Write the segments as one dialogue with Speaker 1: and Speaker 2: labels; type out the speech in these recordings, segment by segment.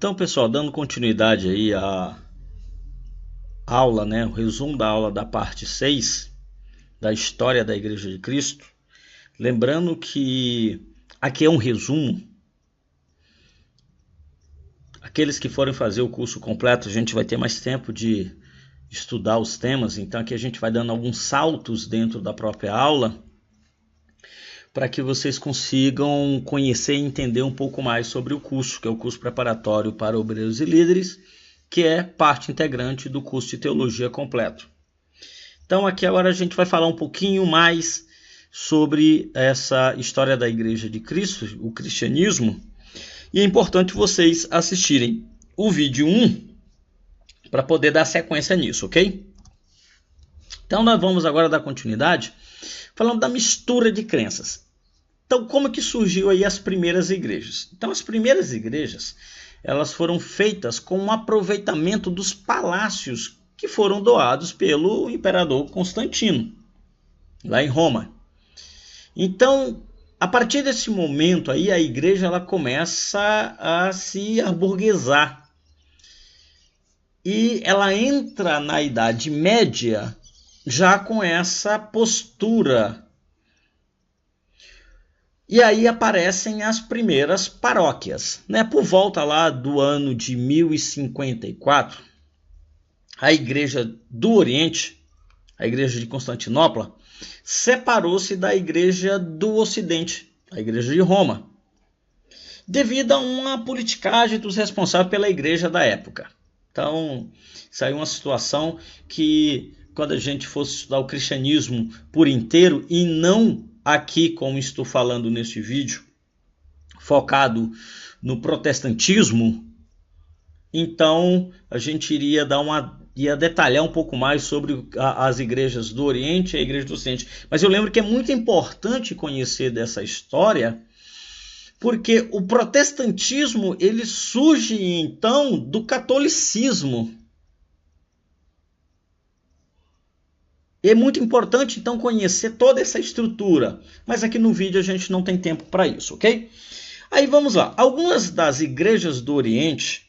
Speaker 1: Então, pessoal, dando continuidade aí à aula, o resumo da aula da parte 6 da história da Igreja de Cristo, lembrando que aqui é um resumo. Aqueles que forem fazer o curso completo, a gente vai ter mais tempo de estudar os temas, então aqui a gente vai dando alguns saltos dentro da própria aula, para que vocês consigam conhecer e entender um pouco mais sobre o curso, que é o curso preparatório para obreiros e líderes, que é parte integrante do curso de teologia completo. Então aqui agora a gente vai falar um pouquinho mais sobre essa história da Igreja de Cristo, o cristianismo, e é importante vocês assistirem o vídeo 1 para poder dar sequência nisso, ok? Então nós vamos agora dar continuidade falando da mistura de crenças. Então, como que surgiu aí as primeiras igrejas? Então, as primeiras igrejas, elas foram feitas com um aproveitamento dos palácios que foram doados pelo imperador Constantino, lá em Roma. Então, a partir desse momento aí, a igreja ela começa a se aburguesar. E ela entra na Idade Média já com essa postura. E aí aparecem as primeiras paróquias. Por volta lá do ano de 1054, a Igreja do Oriente, a Igreja de Constantinopla, separou-se da Igreja do Ocidente, a Igreja de Roma, devido a uma politicagem dos responsáveis pela Igreja da época. Então, saiu uma situação que, quando a gente fosse estudar o cristianismo por inteiro, e não aqui, como estou falando neste vídeo, focado no protestantismo, então a gente iria detalhar um pouco mais sobre as igrejas do Oriente e a Igreja do Ocidente. Mas eu lembro que é muito importante conhecer dessa história, porque o protestantismo ele surge então do catolicismo. E é muito importante, então, conhecer toda essa estrutura. Mas aqui no vídeo a gente não tem tempo para isso, ok? Aí vamos lá. Algumas das igrejas do Oriente,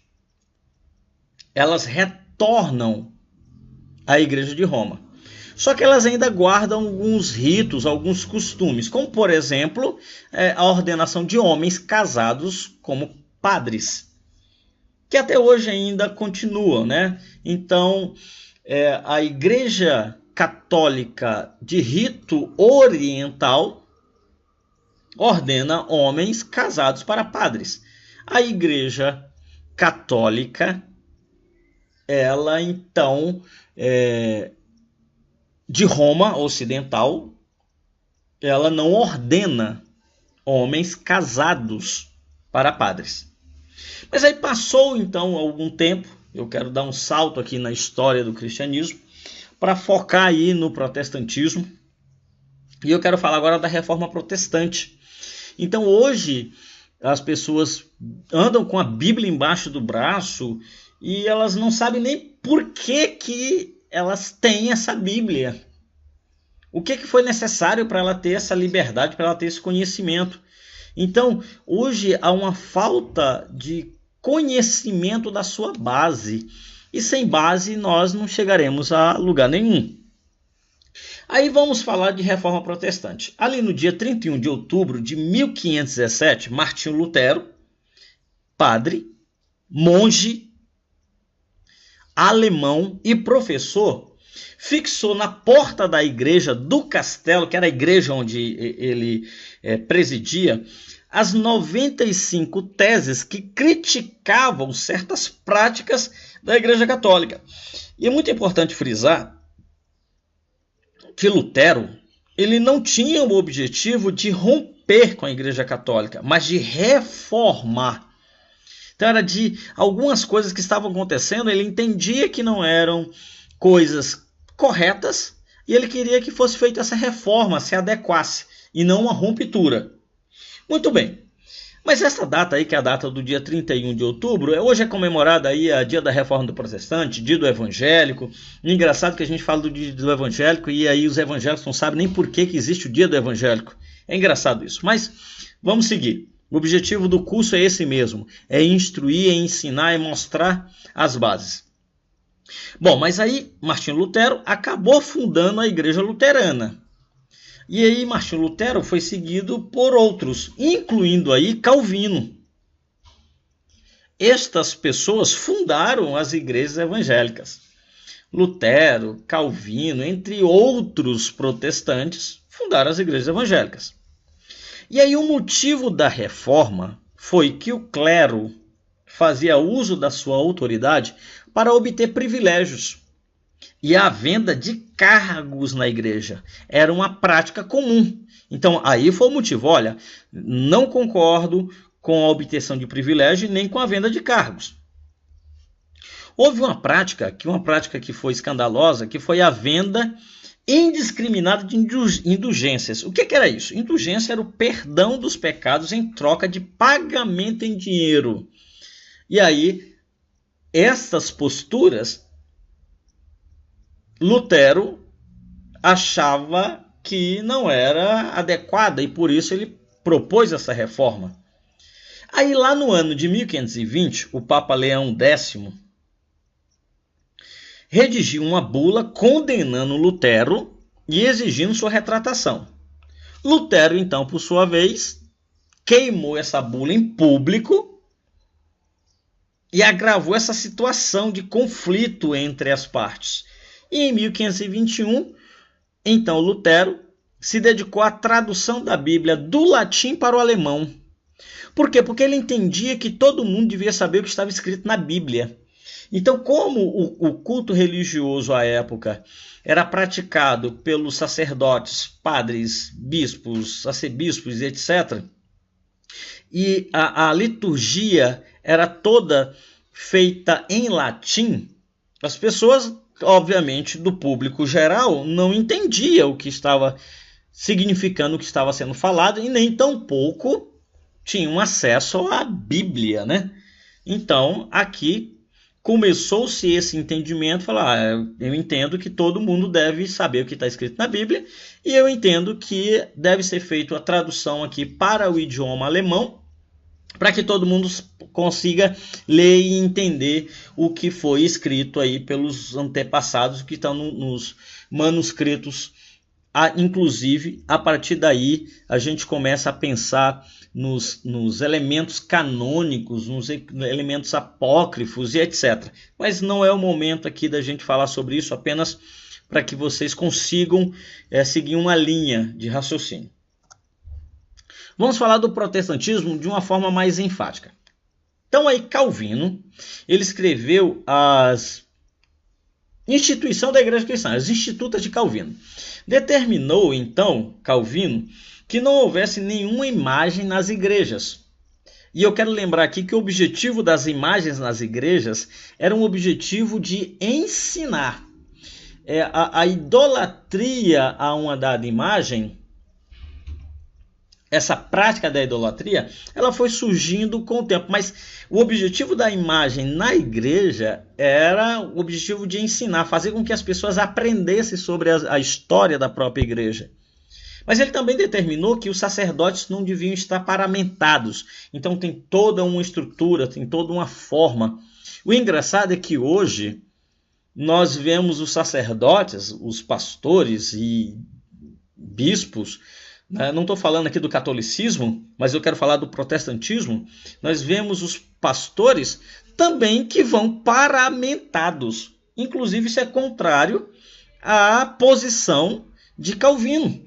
Speaker 1: elas retornam à Igreja de Roma. Só que elas ainda guardam alguns ritos, alguns costumes. Como, por exemplo, a ordenação de homens casados como padres. Que até hoje ainda continua, Então, a Igreja Católica de rito oriental ordena homens casados para padres. A Igreja Católica, ela então, de Roma Ocidental, ela não ordena homens casados para padres. Mas aí passou então algum tempo, eu quero dar um salto aqui na história do cristianismo, para focar aí no protestantismo. E eu quero falar agora da Reforma Protestante. Então hoje as pessoas andam com a Bíblia embaixo do braço e elas não sabem nem por que elas têm essa Bíblia. O que foi necessário para ela ter essa liberdade, para ela ter esse conhecimento. Então hoje há uma falta de conhecimento da sua base. E sem base nós não chegaremos a lugar nenhum. Aí vamos falar de Reforma Protestante. Ali no dia 31 de outubro de 1517, Martinho Lutero, padre, monge, alemão e professor, fixou na porta da igreja do castelo, que era a igreja onde ele presidia, as 95 teses que criticavam certas práticas da Igreja Católica. E é muito importante frisar que Lutero ele não tinha o objetivo de romper com a Igreja Católica, mas de reformar. Então era de algumas coisas que estavam acontecendo, ele entendia que não eram coisas corretas e ele queria que fosse feita essa reforma, se adequasse, e não uma ruptura. Muito bem, mas essa data aí, que é a data do dia 31 de outubro, hoje é comemorada aí a dia da Reforma do Protestante, dia do Evangélico. Engraçado que a gente fala do dia do Evangélico e aí os evangélicos não sabem nem por que existe o dia do Evangélico. É engraçado isso, mas vamos seguir. O objetivo do curso é esse mesmo, é instruir, é ensinar, é mostrar as bases. Bom, mas aí Martinho Lutero acabou fundando a Igreja Luterana. E aí Martinho Lutero foi seguido por outros, incluindo aí Calvino. Estas pessoas fundaram as igrejas evangélicas. Lutero, Calvino, entre outros protestantes, fundaram as igrejas evangélicas. E aí o motivo da reforma foi que o clero fazia uso da sua autoridade para obter privilégios. E a venda de cargos na igreja era uma prática comum. Então aí foi o motivo, olha, não concordo com a obtenção de privilégio nem com a venda de cargos. Houve uma prática que foi escandalosa, que foi a venda indiscriminada de indulgências. O que era isso? Indulgência era o perdão dos pecados em troca de pagamento em dinheiro. E aí, essas posturas, Lutero achava que não era adequada e por isso ele propôs essa reforma. Aí lá no ano de 1520, o Papa Leão X redigiu uma bula condenando Lutero e exigindo sua retratação. Lutero, então, por sua vez, queimou essa bula em público e agravou essa situação de conflito entre as partes. E em 1521, então, Lutero se dedicou à tradução da Bíblia do latim para o alemão. Por quê? Porque ele entendia que todo mundo devia saber o que estava escrito na Bíblia. Então, como o culto religioso à época era praticado pelos sacerdotes, padres, bispos, arcebispos, etc., e a liturgia era toda feita em latim, as pessoas, obviamente, do público geral, não entendiam o que estava significando, o que estava sendo falado, e nem tampouco tinham acesso à Bíblia, né? Então, aqui começou-se esse entendimento, falar, eu entendo que todo mundo deve saber o que está escrito na Bíblia, e eu entendo que deve ser feita a tradução aqui para o idioma alemão, para que todo mundo consiga ler e entender o que foi escrito aí pelos antepassados que estão nos manuscritos. Inclusive, a partir daí, a gente começa a pensar nos elementos canônicos, nos elementos apócrifos e etc. Mas não é o momento aqui da gente falar sobre isso, apenas para que vocês consigam seguir uma linha de raciocínio. Vamos falar do protestantismo de uma forma mais enfática. Então aí Calvino, ele escreveu as instituição da Igreja Cristã, as Institutas de Calvino. Determinou, então, Calvino, que não houvesse nenhuma imagem nas igrejas. E eu quero lembrar aqui que o objetivo das imagens nas igrejas era um objetivo de ensinar. A idolatria a uma dada imagem, essa prática da idolatria, ela foi surgindo com o tempo, mas o objetivo da imagem na igreja era o objetivo de ensinar, fazer com que as pessoas aprendessem sobre a história da própria igreja. Mas ele também determinou que os sacerdotes não deviam estar paramentados, então tem toda uma estrutura, tem toda uma forma. O engraçado é que hoje nós vemos os sacerdotes, os pastores e bispos, não estou falando aqui do catolicismo, mas eu quero falar do protestantismo. Nós vemos os pastores também que vão paramentados. Inclusive, isso é contrário à posição de Calvino.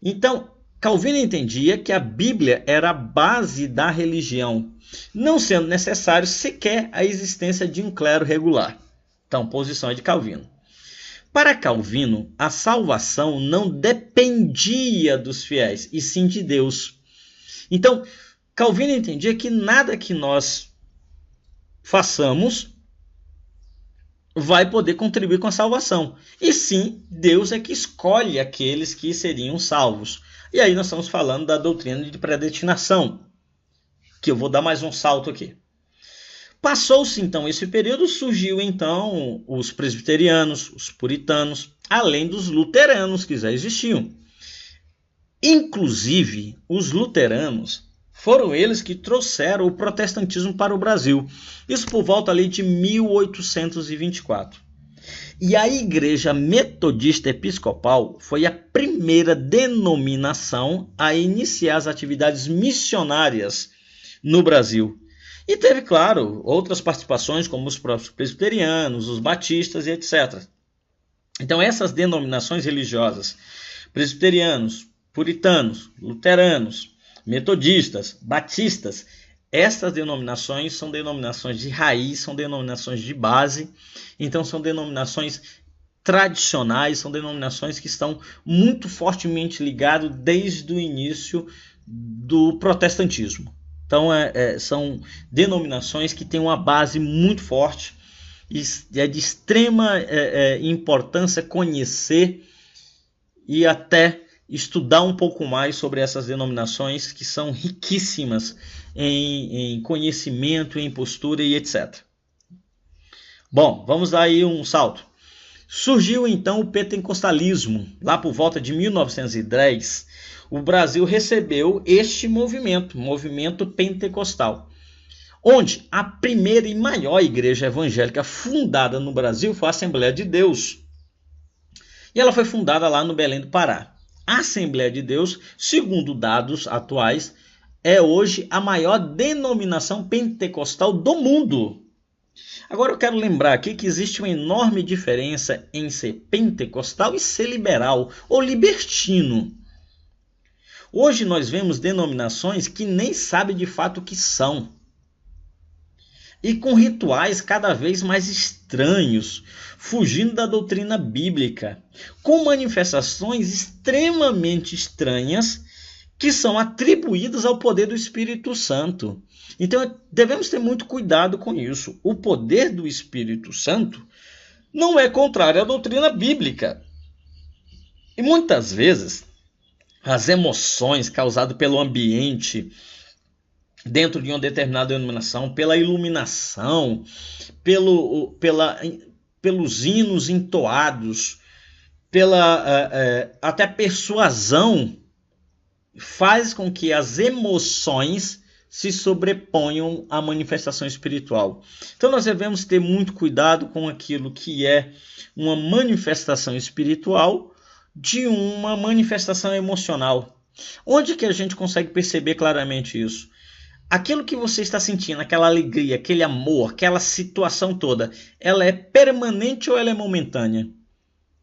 Speaker 1: Então, Calvino entendia que a Bíblia era a base da religião, não sendo necessário sequer a existência de um clero regular. Então, posição é de Calvino. Para Calvino, a salvação não dependia dos fiéis, e sim de Deus. Então, Calvino entendia que nada que nós façamos vai poder contribuir com a salvação. E sim, Deus é que escolhe aqueles que seriam salvos. E aí nós estamos falando da doutrina de predestinação, que eu vou dar mais um salto aqui. Passou-se então esse período, surgiu então os presbiterianos, os puritanos, além dos luteranos que já existiam. Inclusive, os luteranos Foram eles que trouxeram o protestantismo para o Brasil. Isso por volta ali de 1824. E a Igreja Metodista Episcopal foi a primeira denominação a iniciar as atividades missionárias no Brasil. E teve, claro, outras participações, como os próprios presbiterianos, os batistas e etc. Então, essas denominações religiosas, presbiterianos, puritanos, luteranos, metodistas, batistas, essas denominações são denominações de raiz, são denominações de base, então são denominações tradicionais, são denominações que estão muito fortemente ligadas desde o início do protestantismo. Então, são denominações que têm uma base muito forte e é de extrema importância conhecer e até estudar um pouco mais sobre essas denominações que são riquíssimas em conhecimento, em postura e etc. Bom, vamos dar aí um salto. Surgiu então o pentecostalismo, lá por volta de 1910, o Brasil recebeu este movimento pentecostal, onde a primeira e maior igreja evangélica fundada no Brasil foi a Assembleia de Deus. E ela foi fundada lá no Belém do Pará. A Assembleia de Deus, segundo dados atuais, é hoje a maior denominação pentecostal do mundo. Agora eu quero lembrar aqui que existe uma enorme diferença em ser pentecostal e ser liberal ou libertino. Hoje nós vemos denominações que nem sabem de fato o que são. E com rituais cada vez mais estranhos, fugindo da doutrina bíblica, com manifestações extremamente estranhas que são atribuídas ao poder do Espírito Santo. Então devemos ter muito cuidado com isso. O poder do Espírito Santo não é contrário à doutrina bíblica. E muitas vezes as emoções causadas pelo ambiente dentro de uma determinada denominação, pela iluminação, pelos hinos entoados, pela até persuasão, faz com que as emoções se sobreponham à manifestação espiritual. Então nós devemos ter muito cuidado com aquilo que é uma manifestação espiritual de uma manifestação emocional. Onde que a gente consegue perceber claramente isso? Aquilo que você está sentindo, aquela alegria, aquele amor, aquela situação toda, ela é permanente ou ela é momentânea?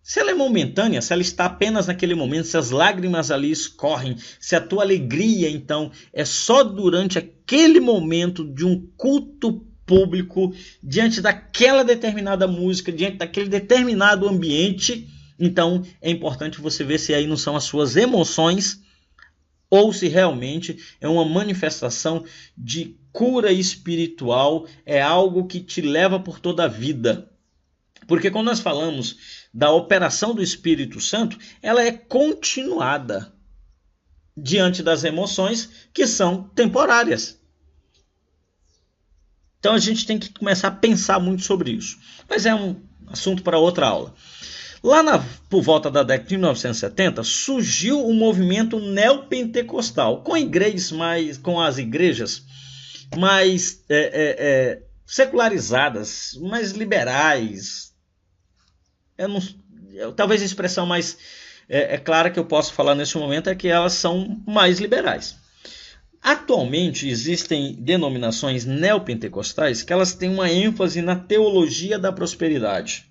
Speaker 1: Se ela é momentânea, se ela está apenas naquele momento, se as lágrimas ali escorrem, se a tua alegria, então, é só durante aquele momento de um culto público, diante daquela determinada música, diante daquele determinado ambiente, então é importante você ver se aí não são as suas emoções ou se realmente é uma manifestação de cura espiritual, é algo que te leva por toda a vida. Porque quando nós falamos da operação do Espírito Santo, ela é continuada diante das emoções que são temporárias. Então a gente tem que começar a pensar muito sobre isso. Mas é um assunto para outra aula. Lá por volta da década de 1970, surgiu o movimento neopentecostal, com as igrejas mais secularizadas, mais liberais. Talvez a expressão mais clara que eu posso falar nesse momento é que elas são mais liberais. Atualmente existem denominações neopentecostais que elas têm uma ênfase na teologia da prosperidade.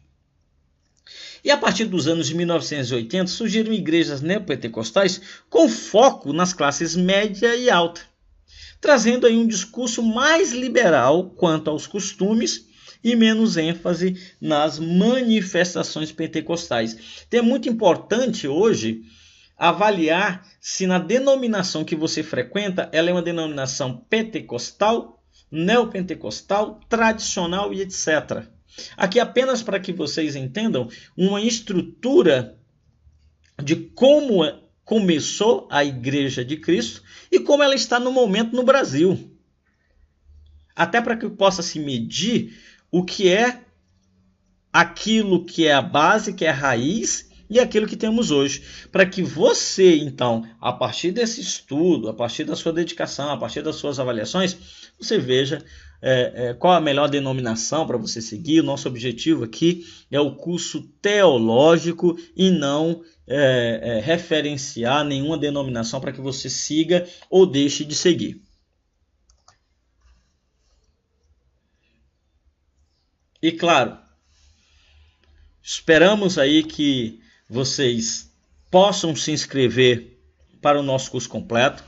Speaker 1: E a partir dos anos de 1980 surgiram igrejas neopentecostais com foco nas classes média e alta, trazendo aí um discurso mais liberal quanto aos costumes e menos ênfase nas manifestações pentecostais. Então é muito importante hoje avaliar se na denominação que você frequenta, ela é uma denominação pentecostal, neopentecostal, tradicional e etc. Aqui apenas para que vocês entendam uma estrutura de como começou a Igreja de Cristo e como ela está no momento no Brasil. Até para que possa se medir o que é aquilo que é a base, que é a raiz, e aquilo que temos hoje, para que você, então, a partir desse estudo, a partir da sua dedicação, a partir das suas avaliações, você veja qual a melhor denominação para você seguir. O nosso objetivo aqui é o curso teológico e não referenciar nenhuma denominação para que você siga ou deixe de seguir. E claro, esperamos aí que vocês possam se inscrever para o nosso curso completo.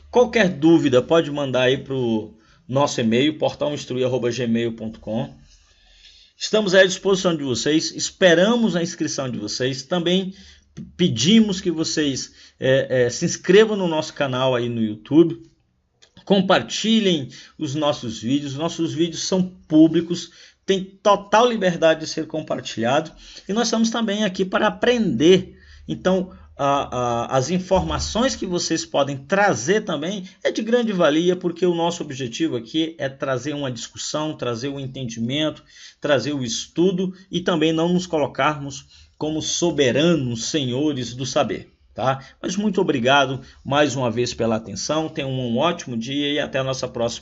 Speaker 1: Qualquer dúvida pode mandar aí para o nosso e-mail, portalinstrui@gmail.com. Estamos à disposição de vocês, esperamos a inscrição de vocês. Também pedimos que vocês se inscrevam no nosso canal aí no YouTube, compartilhem os nossos vídeos são públicos, tem total liberdade de ser compartilhado, e nós estamos também aqui para aprender. Então, as informações que vocês podem trazer também é de grande valia, porque o nosso objetivo aqui é trazer uma discussão, trazer o entendimento, trazer o estudo e também não nos colocarmos como soberanos senhores do saber. Tá? Mas muito obrigado mais uma vez pela atenção, tenham um ótimo dia e até a nossa próxima